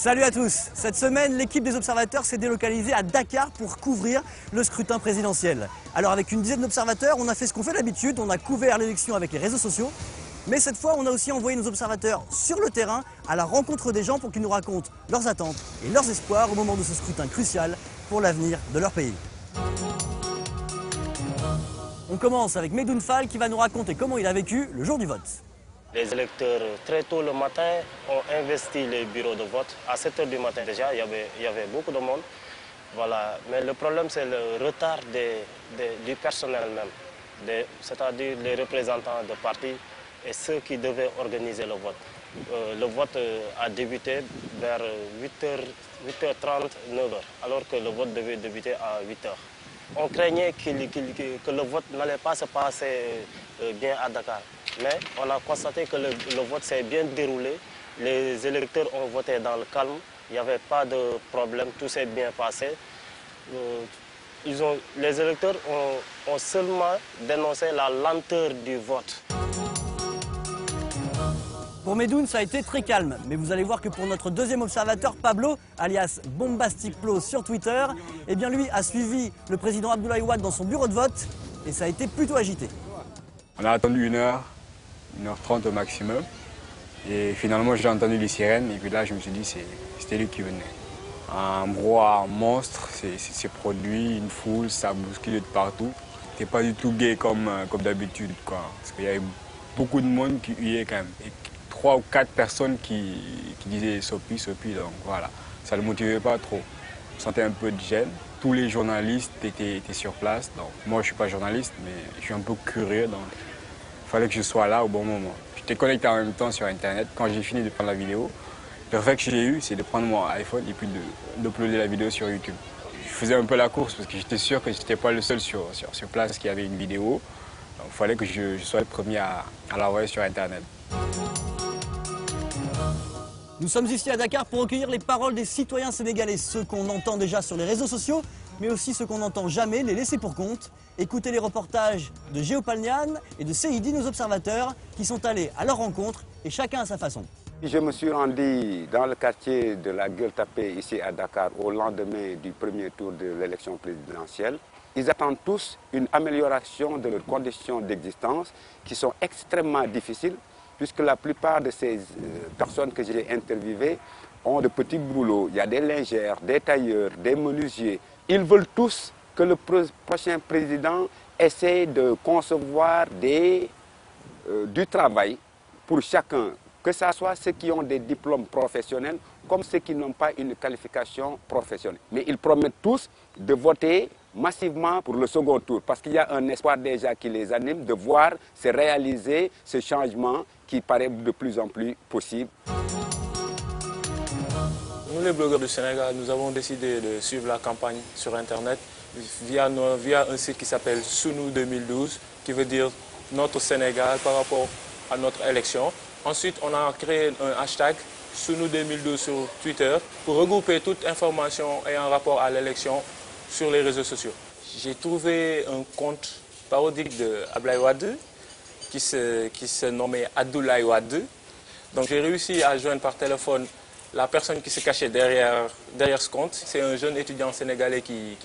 Salut à tous. Cette semaine, l'équipe des observateurs s'est délocalisée à Dakar pour couvrir le scrutin présidentiel. Alors avec une dizaine d'observateurs, on a fait ce qu'on fait d'habitude, on a couvert l'élection avec les réseaux sociaux. Mais cette fois, on a aussi envoyé nos observateurs sur le terrain à la rencontre des gens pour qu'ils nous racontent leurs attentes et leurs espoirs au moment de ce scrutin crucial pour l'avenir de leur pays. On commence avec Medoun Fall qui va nous raconter comment il a vécu le jour du vote. Les électeurs, très tôt le matin, ont investi les bureaux de vote. À 7 h du matin déjà, il y avait beaucoup de monde. Voilà. Mais le problème, c'est le retard du personnel même, c'est-à-dire les représentants de partis et ceux qui devaient organiser le vote. Le vote a débuté vers 8h30, 9h, alors que le vote devait débuter à 8h. On craignait que le vote n'allait pas se passer bien à Dakar. Mais on a constaté que le vote s'est bien déroulé. Les électeurs ont voté dans le calme. Il n'y avait pas de problème, tout s'est bien passé. Les électeurs ont seulement dénoncé la lenteur du vote. Pour Medoun, ça a été très calme. Mais vous allez voir que pour notre deuxième observateur, Pablo, alias Bombastic Plo sur Twitter, eh bien lui a suivi le président Abdoulaye Wade dans son bureau de vote et ça a été plutôt agité. On a attendu 1h30 au maximum. Et finalement, j'ai entendu les sirènes et puis là, je me suis dit c'était lui qui venait. Un brouhaha monstre s'est produit, une foule, ça bousculait de partout. C'était pas du tout gai comme d'habitude, quoi. Parce qu'il y avait beaucoup de monde qui huait quand même. Et 3 ou 4 personnes qui disaient Sopi, Sopi, donc voilà. Ça ne le motivait pas trop. On sentait un peu de gêne. Tous les journalistes étaient sur place. Donc moi, je ne suis pas journaliste, mais je suis un peu curieux. Donc il fallait que je sois là au bon moment. J'étais connecté en même temps sur Internet. Quand j'ai fini de prendre la vidéo, le réflexe que j'ai eu, c'est de prendre mon iPhone et puis d'uploader la vidéo sur YouTube. Je faisais un peu la course parce que j'étais sûr que je n'étais pas le seul sur place qui avait une vidéo. Donc il fallait que je sois le premier à l'envoyer sur Internet. Nous sommes ici à Dakar pour recueillir les paroles des citoyens sénégalais, ceux qu'on entend déjà sur les réseaux sociaux, mais aussi ceux qu'on n'entend jamais, les laissés pour compte. Écoutez les reportages de Géopalnian et de Seydi, nos observateurs, qui sont allés à leur rencontre, et chacun à sa façon. Je me suis rendu dans le quartier de la Gueule-Tapée, ici à Dakar, au lendemain du premier tour de l'élection présidentielle. Ils attendent tous une amélioration de leurs conditions d'existence, qui sont extrêmement difficiles, puisque la plupart de ces personnes que j'ai interviewées ont de petits boulots. Il y a des lingères, des tailleurs, des menuisiers. Ils veulent tous que le prochain président essaie de concevoir du travail pour chacun, que ce soit ceux qui ont des diplômes professionnels comme ceux qui n'ont pas une qualification professionnelle. Mais ils promettent tous de voter massivement pour le second tour, parce qu'il y a un espoir déjà qui les anime de voir se réaliser ce changement qui paraît de plus en plus possible. Nous, les blogueurs du Sénégal, nous avons décidé de suivre la campagne sur Internet via un site qui s'appelle Sunu 2012, qui veut dire notre Sénégal par rapport à notre élection. Ensuite, on a créé un hashtag Sunu 2012 sur Twitter pour regrouper toute information ayant rapport à l'élection sur les réseaux sociaux. J'ai trouvé un compte parodique de Abdoulaye Wade qui se nommait Abdoulaye Wade. Donc j'ai réussi à joindre par téléphone la personne qui se cachait derrière ce compte. C'est un jeune étudiant sénégalais qui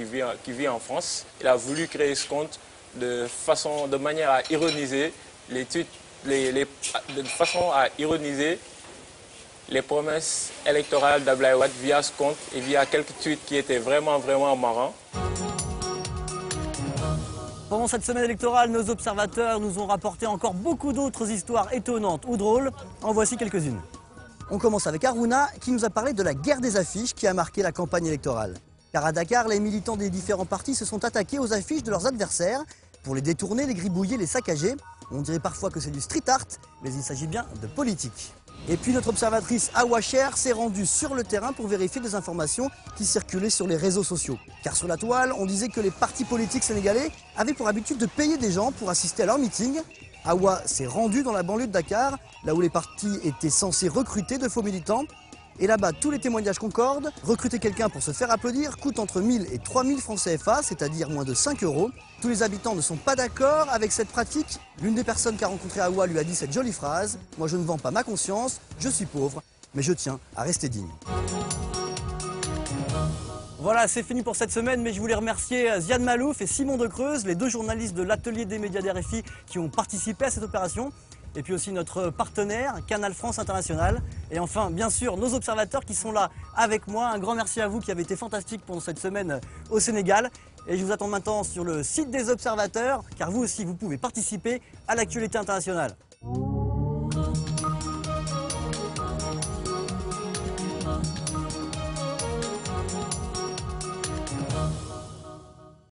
vit en France. Il a voulu créer ce compte de manière à ironiser les promesses électorales d'Abdoulaye Wade via ce compte et via quelques tweets qui étaient vraiment marrants. Pendant cette semaine électorale, nos observateurs nous ont rapporté encore beaucoup d'autres histoires étonnantes ou drôles. En voici quelques-unes. On commence avec Harouna qui nous a parlé de la guerre des affiches qui a marqué la campagne électorale. Car à Dakar, les militants des différents partis se sont attaqués aux affiches de leurs adversaires pour les détourner, les gribouiller, les saccager. On dirait parfois que c'est du street art, mais il s'agit bien de politique. Et puis notre observatrice Awa Cher s'est rendue sur le terrain pour vérifier des informations qui circulaient sur les réseaux sociaux. Car sur la toile, on disait que les partis politiques sénégalais avaient pour habitude de payer des gens pour assister à leurs meetings. Awa s'est rendue dans la banlieue de Dakar, là où les partis étaient censés recruter de faux militants. Et là-bas, tous les témoignages concordent. Recruter quelqu'un pour se faire applaudir coûte entre 1000 et 3000 francs CFA, c'est-à-dire moins de 5 €. Tous les habitants ne sont pas d'accord avec cette pratique. L'une des personnes qui a rencontré Awa lui a dit cette jolie phrase « Moi je ne vends pas ma conscience, je suis pauvre mais je tiens à rester digne. Voilà, c'est fini pour cette semaine, mais je voulais remercier Ziad Malouf et Simon De Creuse, les deux journalistes de l'atelier des médias d'RFI qui ont participé à cette opération. Et puis aussi notre partenaire, Canal France International. Et enfin, bien sûr, nos observateurs qui sont là avec moi. Un grand merci à vous qui avez été fantastiques pendant cette semaine au Sénégal. Et je vous attends maintenant sur le site des observateurs, car vous aussi, vous pouvez participer à l'actualité internationale.